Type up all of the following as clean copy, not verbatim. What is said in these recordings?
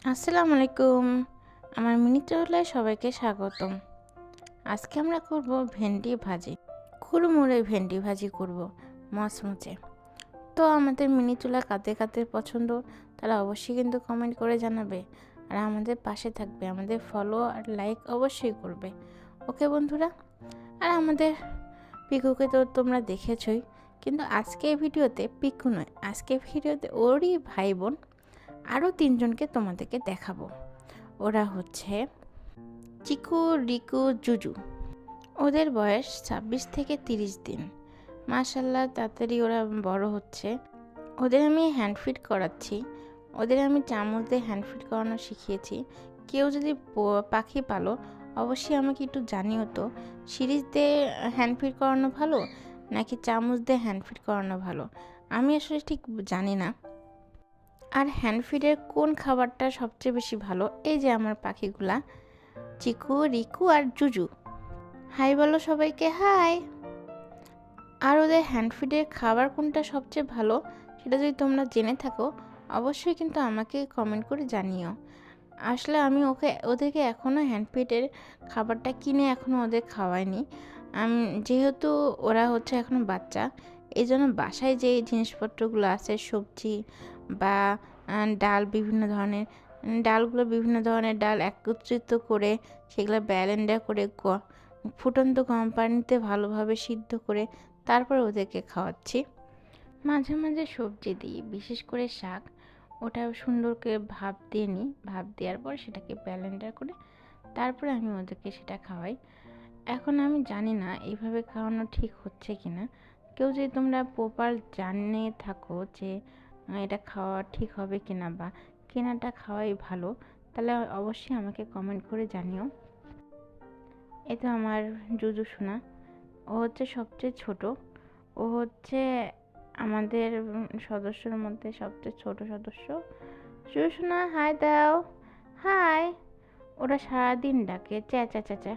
আসসালামু আলাইকুম। আমার মিনি চুলায় সবাইকে স্বাগতম। আজকে আমরা করব ভেন্ডি ভাজি। কুড়মুড়ে ভেন্ডি ভাজি করব মচমচে। তো আমাদের মিনি চুলা কাদের কাদের পছন্দ তারা অবশ্যই কিন্তু কমেন্ট করে জানাবে। আর আমাদের পাশে থাকবে, আমাদের ফলো আর লাইক অবশ্যই করবে। ওকে বন্ধুরা? আর আমাদের পিকুকে তো তোমরা দেখেছই, কিন্তু আজকে ভিডিওতে পিকু নয়, আজকে ভিডিওতে ওরই ভাই বোন আরও তিনজনকে তোমাদেরকে দেখাবো। ওরা হচ্ছে চিকু, রিকু, জুজু। ওদের বয়স 26 থেকে 30 দিন। মাশাল্লাহ তাড়াতাড়ি ওরা বড় হচ্ছে। ওদের আমি হ্যান্ড ফিড করাচ্ছি। ওদের আমি চামচ দিয়ে হ্যান্ড ফিড করানো শিখিয়েছি। কেউ যদি পাখি পালো অবশ্যই আমাকে একটু জানিও তো, সিরিজ দিয়ে হ্যান্ড ফিড করানো ভালো নাকি চামচ দিয়ে হ্যান্ড ফিড করানো ভালো। আমি আসলে ঠিক জানি না। আর হ্যান্ড ফিডের কোন খাবারটা সবচেয়ে বেশি ভালো, এই যে আমার পাখিগুলা চিকু, রিকু আর জুজু। হাই বলো সবাইকে, হাই। আর ওদের হ্যান্ড ফিডের খাবার কোনটা সবচেয়ে ভালো সেটা যদি তোমরা জেনে থাকো অবশ্যই কিন্তু আমাকে কমেন্ট করে জানিও। আসলে আমি ওদেরকে এখনও হ্যান্ড ফিডের খাবারটা কিনে এখনও ওদের খাওয়াইনি। যেহেতু ওরা হচ্ছে এখনও বাচ্চা, এই জন্য বাসায় যে জিনিসপত্রগুলো আছে, সবজি বা বিভিন্ন ধরনের ডাল একত্রিত করে সেগুলো ব্লেন্ডার করে ফুটন্ত গরম পানিতে ভালোভাবে সিদ্ধ করে তারপর ওদেরকে খাওয়াচ্ছি। মাঝে মাঝে সবজি দিই, বিশেষ করে শাক, ওটা সুন্দর করে ভাপ দিয়ে নিই। ভাপ দেওয়ার পর সেটাকে ব্লেন্ডার করে তারপরে আমি ওদেরকে সেটা খাওয়াই। এখন আমি জানি না এইভাবে খাওয়ানো ঠিক হচ্ছে কিনা। কেউ যদি তোমরা প্রপার জানে থাকো যে এটা খাওয়া ঠিক হবে কিনা বা কেনাটা খাওয়াই ভালো, তাহলে অবশ্যই আমাকে কমেন্ট করে জানিও। এটা আমার জুজু সোনা। ও হচ্ছে সবচেয়ে ছোট। ও হচ্ছে আমাদের সদস্যের মধ্যে সবচেয়ে ছোট সদস্য। জুজু সোনা হাই দাও, হাই। ওরা সারাদিন ডাকে চ্যা চ্যা চ্যা চ্যা।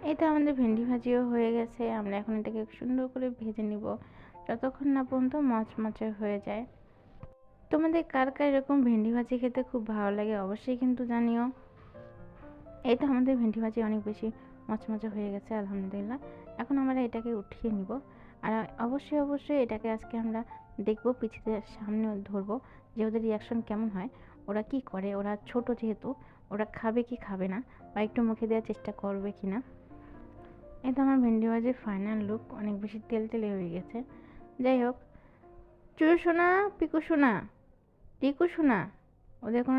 এই তো আমাদের ভেন্ডি ভাজিও হয়ে গেছে। আমরা এখন এটাকে সুন্দর করে ভেজে নিব যতক্ষণ না পর্যন্ত মচমচে হয়ে যায়। তোমাদের কার কার এরকম ভেন্ডি ভাজি খেতে খুব ভালো লাগে অবশ্যই কিন্তু জানিও। এই তো আমাদের ভেন্ডি ভাজি অনেক বেশি মচমচে হয়ে গেছে আলহামদুলিল্লাহ। এখন আমরা এটাকে উঠিয়ে নিব। আর অবশ্যই এটাকে আজকে আমরা দেখব, পিছিয়ে সামনে ধরবো যে ওদের রিয়াকশন কেমন হয়, ওরা কি করে, ওরা ছোট যেহেতু ওরা খাবে কি খাবে না বা একটু মুখে দেওয়ার চেষ্টা করবে কি না। এই তো আমার ভেন্ডি ভাজির ফাইনাল লুক, অনেক বেশি তেলে হয়ে গেছে। যাই হোক, চুরু সোনা, পিকু সোনা, টিকু সোনা, ওদের কোনো